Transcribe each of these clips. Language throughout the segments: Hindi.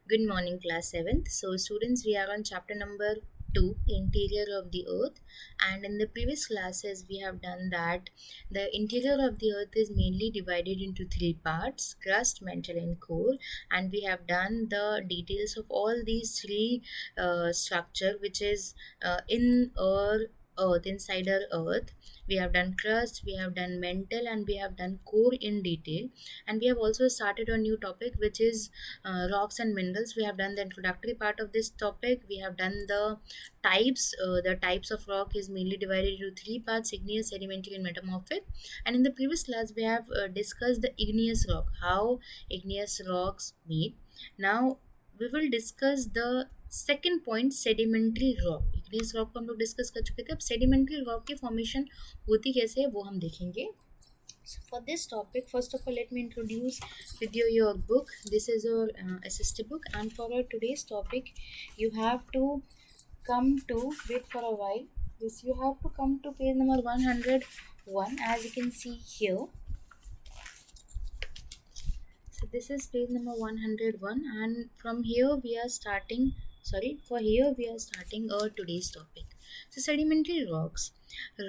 Good morning, class 7th. So, students, we are on chapter number 2, Interior of the Earth. And in the previous classes, we have done that the interior of the Earth is mainly divided into three parts: crust, mantle, and core. And we have done the details of all these three structure, which is in our Earth, inside our Earth. We have done crust, we have done mantle, and we have done core in detail. And we have also started a new topic, which is rocks and minerals. We have done the introductory part of this topic. We have done the types. The types of rock is mainly divided into three parts: igneous, sedimentary, and metamorphic. And in the previous class, we have discussed the igneous rock, how igneous rocks meet. Now we will discuss the second point sedimentary rock. igneous rock को हम लोग डिस्कस कर चुके थे. अब सेडिमेंट्री रॉक की फॉर्मेशन होती कैसे है वो हम देखेंगे. So for this topic, first of all, let me introduce with you your book. This is your SST book, and for our today's topic, you have to come to wait for a while. Yes, you have to come to page number 101, as you can see here. So this is page number 101, and from here we are starting. Here we are starting our today's topic. So sedimentary rocks.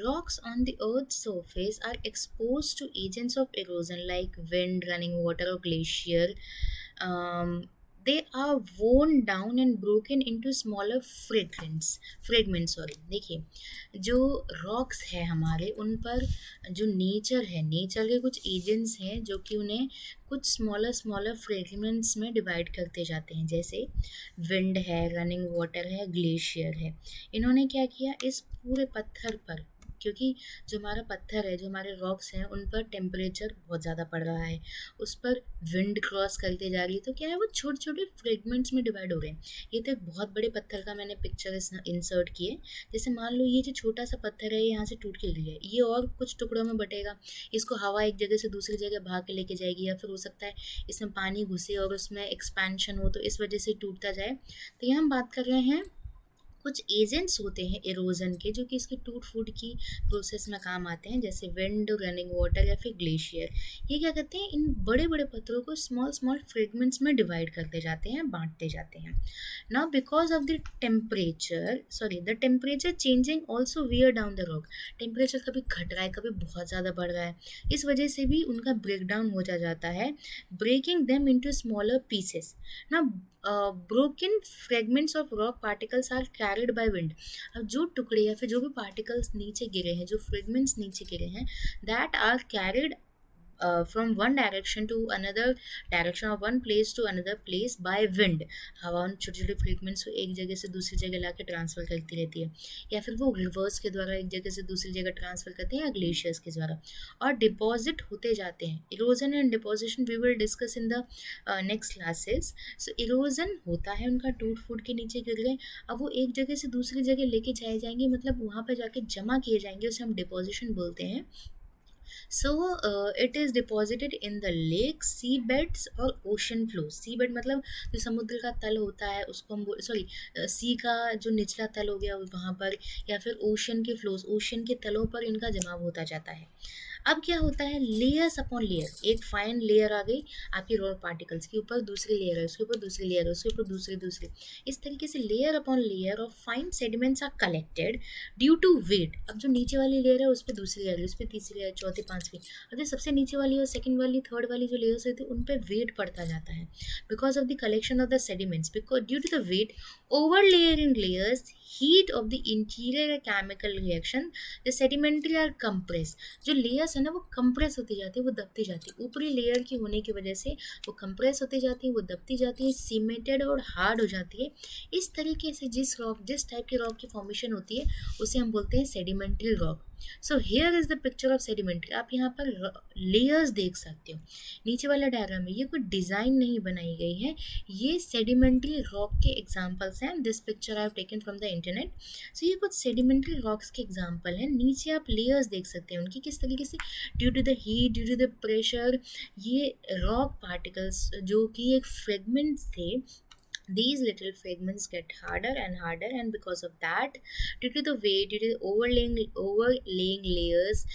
Rocks on the Earth's surface are exposed to agents of erosion like wind, running water, or glacier. They are worn down and broken into smaller fragments. देखिए, जो रॉक्स है हमारे, उन पर जो नेचर के कुछ एजेंट्स हैं जो कि उन्हें कुछ स्मॉलर फ्रेगमेंट्स में डिवाइड करते जाते हैं. जैसे विंड है, रनिंग वाटर है, ग्लेशियर है. इन्होंने क्या किया, इस पूरे पत्थर पर, क्योंकि जो हमारा पत्थर है, जो हमारे रॉक्स हैं, उन पर टेम्परेचर बहुत ज़्यादा पड़ रहा है, उस पर विंड क्रॉस करते जा रही है, तो क्या है, वो छोटे छोटे फ्रेगमेंट्स में डिवाइड हो रहे हैं. ये तो एक बहुत बड़े पत्थर का मैंने पिक्चर इंसर्ट किए. जैसे मान लो ये जो छोटा सा पत्थर है, ये यहाँ से टूट के गिर गया, ये और कुछ टुकड़ों में बटेगा. इसको हवा एक जगह से दूसरी जगह भाग के लेके जाएगी, या फिर हो सकता है इसमें पानी घुसे और उसमें एक्सपेंशन हो, तो इस वजह से टूटता जाए. तो यहाँ हम बात कर रहे हैं, कुछ एजेंट्स होते हैं इरोजन के, जो कि इसके टूट फूट की प्रोसेस में काम आते हैं, जैसे विंड, रनिंग वाटर या फिर ग्लेशियर. ये क्या करते हैं, इन बड़े बड़े पत्थरों को स्मॉल फ्रेगमेंट्स में डिवाइड करते जाते हैं, बांटते जाते हैं. Now because of the temperature changing also wear down the rock. Temperature कभी घट रहा है, कभी बहुत ज़्यादा बढ़ रहा है, इस वजह से भी उनका ब्रेक डाउन हो जाता है, breaking them into smaller pieces. ना broken fragments of rock particles are carried by wind. अब जो टुकड़े या फिर जो भी पार्टिकल्स नीचे गिरे हैं, जो फ्रेगमेंट्स नीचे गिरे हैं, that are carried from one direction to another direction, or one place to another place by wind. हवा उन छोटे छोटे फ्रेगमेंट्स को एक जगह से दूसरी जगह ला के ट्रांसफ़र करती रहती है, या फिर वो रिवर्स के द्वारा एक जगह से दूसरी जगह ट्रांसफ़र करते हैं, या ग्लेशियर्स के द्वारा, और डिपॉजिट होते जाते हैं. Erosion and deposition we will discuss in the next classes. So erosion होता है, उनका टूट फूट के नीचे गिर गए, अब वो एक जगह से दूसरी जगह लेके जाए जाएंगे, मतलब वहाँ पर जाके जमा किए जाएंगे, उसे हम डिपोजिशन बोलते हैं. So it is deposited in the lake, sea beds और ocean flows. sea bed मतलब जो समुद्र का तल होता है, उसको हम सी का जो निचला तल हो गया वहाँ पर, या फिर ओशन के फ्लोज, ओशन के तलों पर इनका जमाव होता जाता है. अब क्या होता है, लेयर्स अपॉन लेयर, एक फाइन लेयर आ गई आपकी रॉक पार्टिकल्स के ऊपर, दूसरी लेयर है, उसके ऊपर दूसरी लेयर है, उसके ऊपर दूसरी, इस तरीके से layer upon layer of fine sediments are collected due to weight. अब जो नीचे वाली लेयर है, उस पर दूसरी लेयर है, उस पर तीसरी लेयर, चौथी, पांचवी. अब जो सबसे नीचे वाली और सेकंड वाली, थर्ड वाली जो लेयर्स होती है, उन पर वेट पड़ता जाता है, because of the collection of the sediments. Because due to the weight, over layering layers, heat of the interior chemical reaction, the sedimentary are compress. जो लेयर्स है ना, वो कंप्रेस होती जाती है, वो दबती जाती है, ऊपरी लेयर की होने की वजह से वो कंप्रेस होती जाती है, वो दबती जाती है, सीमेंटेड और हार्ड हो जाती है. इस तरीके से जिस टाइप की रॉक की फॉर्मेशन होती है, उसे हम बोलते हैं sedimentary rock. So here is the picture of sedimentary. आप यहाँ पर लेयर्स देख सकते हो. नीचे वाला डायग्राम में ये कोई डिज़ाइन नहीं बनाई गई है, ये सेडिमेंट्री रॉक के एग्जाम्पल्स हैं. This picture I have taken from the internet. So ये कुछ सेडिमेंट्री रॉक्स के एग्जाम्पल हैं. नीचे आप लेयर्स देख सकते हैं उनकी, किस तरीके से due to the heat, due to the pressure, ये रॉक पार्टिकल्स जो कि एक फ्रेगमेंट्स थे, These little fragments get harder and harder, and because of that, due to the weight, due to the overlaying layers,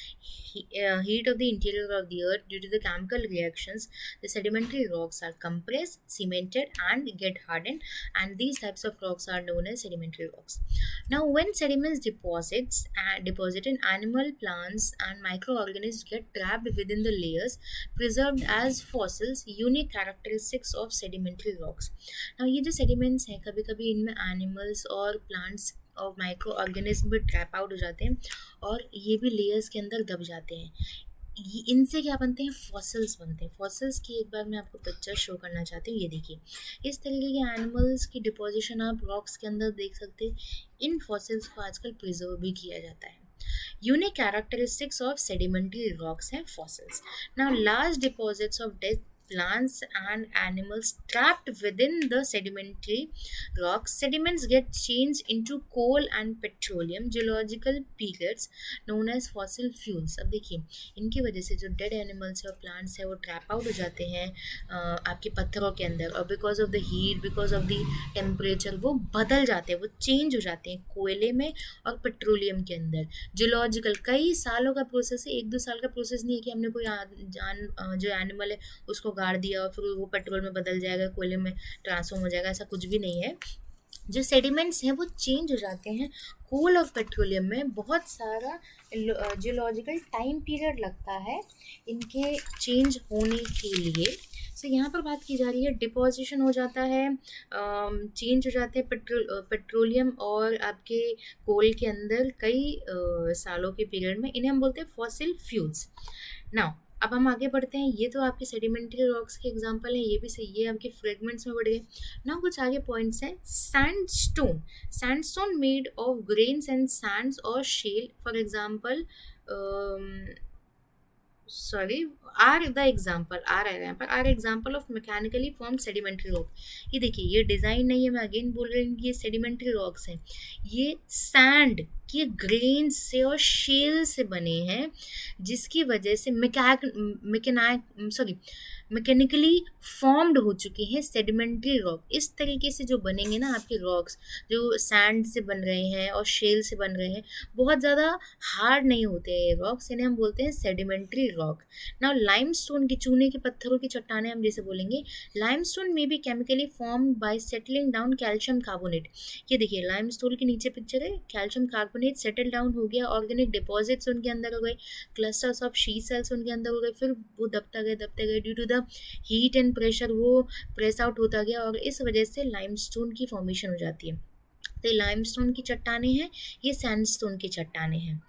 heat of the interior of the earth, due to the chemical reactions, the sedimentary rocks are compressed, cemented, and get hardened, and these types of rocks are known as sedimentary rocks. Now, when sediments deposit in animal, plants, and microorganisms get trapped within the layers, preserved as fossils, unique characteristics of sedimentary rocks. now ये जो sediments हैं, कभी कभी इनमें animals और plants और माइक्रो ऑर्गेनिज्म भी ट्रैप आउट हो जाते हैं और ये भी लेयर्स के अंदर दब जाते हैं. इनसे क्या बनते हैं, फॉसिल्स बनते हैं. फॉसिल्स की एक बार मैं आपको पिक्चर शो करना चाहती हूँ. ये देखिए, इस तरीके के एनिमल्स की डिपोजिशन आप रॉक्स के अंदर देख सकते हैं. इन फॉसिल्स को आजकल प्रिजर्व भी किया जाता है. Unique characteristics of sedimentary rocks and fossils. Now, large deposits of dead plants and animals trapped within the sedimentary rocks. Sediments get changed into coal and petroleum geological periods known as fossil fuels. अब देखिए, इनकी वजह से जो डेड एनिमल्स है और प्लांट्स है वो ट्रैप आउट हो जाते हैं आपके पत्थरों के अंदर, और because of the heat, because of the temperature वो बदल जाते हैं, वो चेंज हो जाते हैं कोयले में और पेट्रोलियम के अंदर. जियोलॉजिकल कई सालों का प्रोसेस है, 1-2 साल का प्रोसेस नहीं है कि हमने कोई जो एनिमल है उसको गाड़ दिया और फिर वो पेट्रोल में बदल जाएगा, कोयले में ट्रांसफॉर्म हो जाएगा, ऐसा कुछ भी नहीं है. जो सेडिमेंट्स हैं वो चेंज हो जाते हैं कोल और पेट्रोलियम में. बहुत सारा जियोलॉजिकल टाइम पीरियड लगता है इनके चेंज होने के लिए. सो यहाँ पर बात की जा रही है, डिपोजिशन हो जाता है, चेंज हो जाते हैं पेट्रोलियम और आपके कोल के अंदर कई सालों के पीरियड में. इन्हें हम बोलते हैं फॉसिल फ्यूल्स. नाउ अब हम आगे बढ़ते हैं. ये तो आपके सेडिमेंट्री रॉक्स के एग्जांपल हैं, ये भी सही, ये आपके फ्रेगमेंट्स में बढ़ गए. नाउ कुछ आगे पॉइंट्स हैं. Sandstone, sandstone made of grains and sands और shale, for example are example of mechanically formed sedimentary rock. ये देखिए, ये डिज़ाइन नहीं है, मैं अगेन बोल रही हूँ कि ये सेडिमेंट्री रॉक्स हैं. ये सैंड के ग्रेन से और शेल से बने हैं, जिसकी वजह से मैकेनिकली फॉर्म्ड हो चुके हैं सेडिमेंट्री रॉक. इस तरीके से जो बनेंगे ना आपके रॉक्स, जो सैंड से बन रहे हैं और शेल से बन रहे हैं, बहुत ज़्यादा हार्ड नहीं होते हैं ये रॉक्स, इन्हें हम बोलते हैं सेडिमेंट्री रॉक. नाउ लाइमस्टोन की, चूने के पत्थरों की चट्टानें हम जैसे बोलेंगे. लाइमस्टोन में भी chemically formed by settling down calcium carbonate. ये देखिए, लाइमस्टोन के नीचे पिक्चर है, कैल्शियम कार्बोनेट सेटल डाउन हो गया, ऑर्गेनिक डिपॉजिट्स उनके अंदर हो गए, क्लस्टर्स ऑफ शी सेल्स उनके अंदर हो गए, फिर वो दबते गए due to the heat and pressure, वो प्रेस आउट होता गया और इस वजह से लाइमस्टोन की फॉर्मेशन हो जाती है. तो ये लाइमस्टोन की चट्टानें हैं, ये सैंडस्टोन की चट्टानें हैं.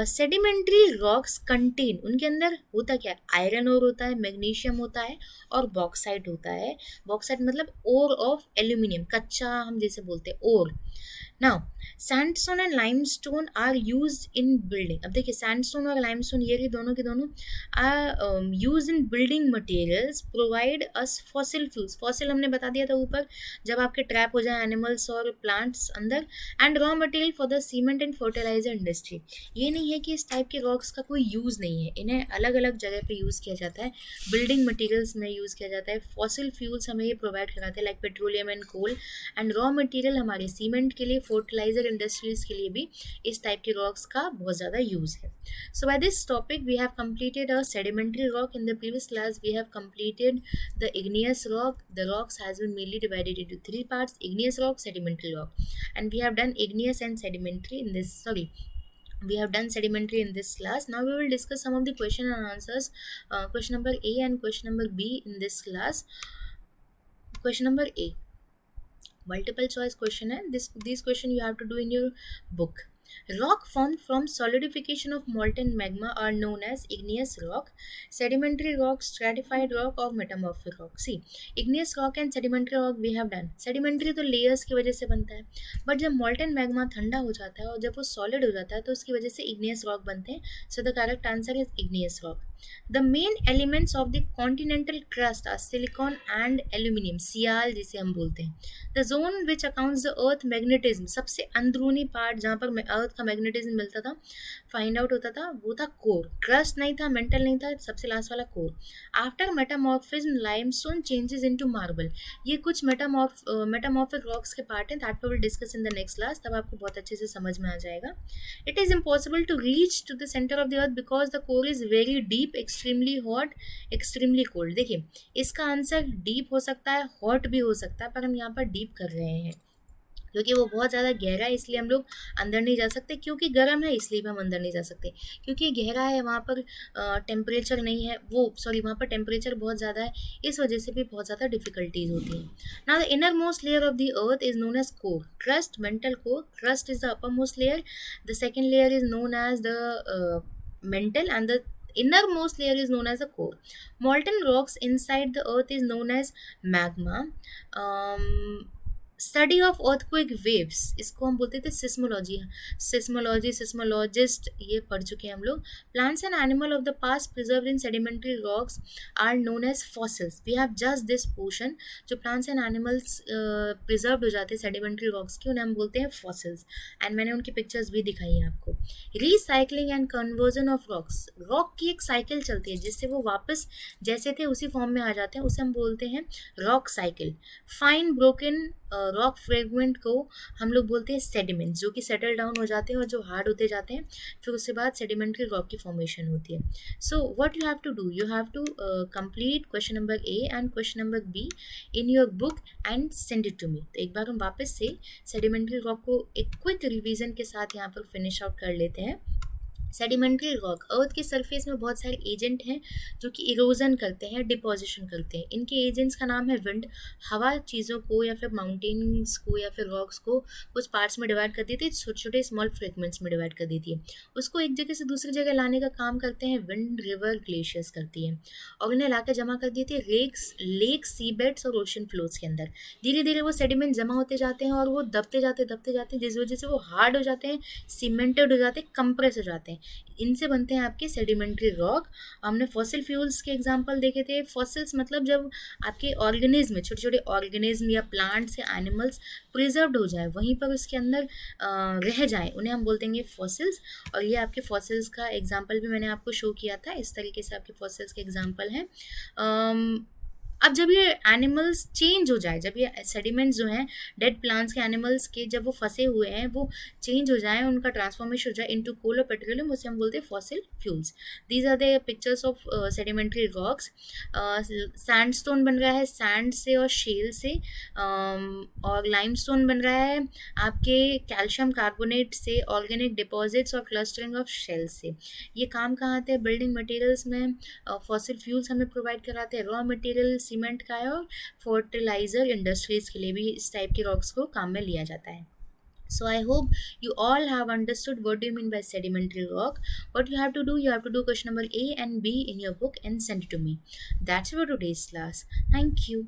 सेडिमेंट्री रॉक्स कंटेन, उनके अंदर होता क्या है, आयरन ओर होता है, मैग्नीशियम होता है और बॉक्साइट होता है. बॉक्साइट मतलब ओर ऑफ एल्यूमिनियम, कच्चा हम जैसे बोलते हैं ओर. Now sandstone and limestone are used in building. अब देखिए, सैंडस्टोन और लाइमस्टोन ये दोनों के दोनों are use in building materials, provide us fossil fuels. Fossil हमने बता दिया था ऊपर, जब आपके ट्रैप हो जाए एनिमल्स और प्लांट्स अंदर, and raw material for the cement and fertilizer industry. ये नहीं है कि इस टाइप के रॉक्स का कोई यूज़ नहीं है, इन्हें अलग अलग जगह पे यूज़ किया जाता है. बिल्डिंग मटेरियल्स में यूज़ किया जाता है. फॉसिल फ्यूल्स हमें ये प्रोवाइड कराते हैं, like petroleum and coal. And raw material हमारे सीमेंट के लिए, फर्टिलाइजर इंडस्ट्रीज के लिए भी इस टाइप के रॉक्स का बहुत ज़्यादा यूज़ है. So by this topic we have completed a sedimentary rock. In the previous class we have completed the igneous rock. The rocks has been mainly divided into 3 parts: igneous rock, sedimentary rock, and we have done igneous and sedimentary in this, we have done sedimentary in this class. Now we will discuss some of the question and answers, question number A and question number B in this class. Question number A, multiple choice question है. This question you have to do in your book. Rock formed from solidification of molten magma are known as igneous rock, sedimentary rock, stratified rock or metamorphic rock. See, igneous rock and sedimentary rock we have done. Sedimentary तो layers की वजह से बनता है, बट जब molten magma ठंडा हो जाता है और जब वो solid हो जाता है तो उसकी वजह से igneous rock बनते हैं. So the correct answer is igneous rock. The main elements of the continental crust are silicon and aluminium, sial जिसे हम बोलते हैं। The zone which accounts the earth magnetism, सबसे अंदरूनी पार्ट जहाँ पर अर्थ का मैग्नेटिज्म मिलता था, फाइंड आउट होता था, वो था कोर। क्रस्ट नहीं था, मेंटल नहीं था, सबसे लास्ट वाला core. After metamorphism limestone changes into marble. ये कुछ मेटामॉर्फिक रॉक्स के पार्ट हैं, that we will discuss in the next class, तब आपको बहुत अच्छे से समझ में आ जाएगा। It is impossible to reach to the centre of the earth because the core is very deep, extremely hot, extremely cold. देखिए, इसका आंसर डीप हो सकता है, हॉट भी हो सकता है, पर हम यहाँ पर डीप कर रहे हैं क्योंकि वो बहुत ज़्यादा गहरा है, इसलिए हम लोग अंदर नहीं जा सकते। क्योंकि गर्म है इसलिए भी हम अंदर नहीं जा सकते, क्योंकि गहरा है, वहाँ पर टेम्परेचर नहीं है, वहाँ पर टेम्परेचर बहुत ज़्यादा है, इस वजह से भी बहुत ज़्यादा डिफिकल्टीज होती हैं। Now the inner most layer of the earth is known as core, crust, mantle core. Crust is the upper most layer, the second layer is known as the mental, and the innermost layer is known as the core. Molten rocks inside the earth is known as magma. Study of earthquake waves, इसको हम बोलते थे सिस्मोलॉजी। सिस्मोलॉजिस्ट ये पढ़ चुके हैं हम लोग। Plants and animal of the past preserve in sedimentary rocks are known as fossils. We have just this portion, जो प्लांट्स एंड एनिमल्स प्रिजर्व हो जाते हैं सेडिमेंट्री रॉक्स की, उन्हें हम बोलते हैं फॉसिल्स, एंड मैंने उनकी पिक्चर्स भी दिखाई हैं आपको। Recycling and conversion of rocks, rock की एक साइकिल चलती है जिससे वो वापस जैसे थे उसी फॉर्म में आ जाते हैं, उसे हम बोलते हैं rock cycle. Fine broken rock fragment को हम लोग बोलते हैं सेडिमेंट्स, जो कि सेटल डाउन हो जाते हैं और जो हार्ड होते जाते हैं, फिर उसके बाद सेडिमेंट्री रॉक की फॉर्मेशन होती है। So what you have to do, you have to complete question number A and question number B in your book and send it to me. तो एक बार हम वापस से सेडिमेंट्री रॉक को एक क्विक रिवीजन के साथ यहाँ पर फिनिश आउट कर लेते हैं। सेडिमेंट्री रॉक, अर्थ के सरफेस में बहुत सारे एजेंट हैं जो कि इरोजन करते हैं, डिपोजिशन करते हैं। इनके एजेंट्स का नाम है विंड। हवा चीज़ों को या फिर माउंटेन्स को या फिर रॉक्स को कुछ पार्ट्स में डिवाइड कर देती है, छोटे छोटे स्मॉल फ्रेगमेंट्स में डिवाइड कर देती है। उसको एक जगह से दूसरी जगह लाने का काम करते हैं विंड, रिवर, ग्लेशियर्स करती है, और उन्हें लाकर जमा कर देती है लेक, सी बेड्स और ओशन फ्लोर्स के अंदर। धीरे धीरे वो सेडिमेंट जमा होते जाते हैं और वो दबते जाते हैं, जिस वजह से वो हार्ड हो जाते हैं, सीमेंटेड हो जाते हैं, कंप्रेस हो जाते हैं। इनसे बनते हैं आपके सेडिमेंट्री रॉक। हमने फॉसिल फ्यूल्स के एग्जांपल देखे थे। फॉसिल्स मतलब जब आपके ऑर्गेनिज्म, छोटे छोटे ऑर्गेनिज्म या प्लांट्स या एनिमल्स प्रिजर्व्ड हो जाए, वहीं पर उसके अंदर रह जाए, उन्हें हम बोलते हैं फॉसिल्स। और ये आपके फॉसिल्स का एग्जांपल भी मैंने आपको शो किया था, इस तरीके से आपके फॉसिल्स के एग्जांपल हैं। अब जब ये एनिमल्स चेंज हो जाए, जब ये सेडिमेंट्स जो हैं डेड प्लांट्स के, एनिमल्स के, जब वो फंसे हुए हैं वो चेंज हो जाए, उनका ट्रांसफॉर्मेशन हो जाए इनटू कोल और पेट्रोलियम, उसे हम बोलते हैं fossil fuels. These are the pictures of sedimentary rocks. Sandstone बन रहा है सैंड से और शेल से, और लाइमस्टोन बन रहा है आपके कैल्शियम कार्बोनेट से, ऑर्गेनिक डिपॉजिट्स और क्लस्टरिंग ऑफ शेल से। ये काम कहाँ आते हैं? बिल्डिंग मटेरियल्स में फॉसिल फ्यूल्स हमें प्रोवाइड कराते हैं। रॉ मटेरियल सीमेंट का है, और फर्टिलाइजर इंडस्ट्रीज के लिए भी इस टाइप के रॉक्स को काम में लिया जाता है। So I hope you all have understood what do you mean by sedimentary rock. What you have to do, you have to do question number A and B in your book and send it to me. That's for today's class. Thank you.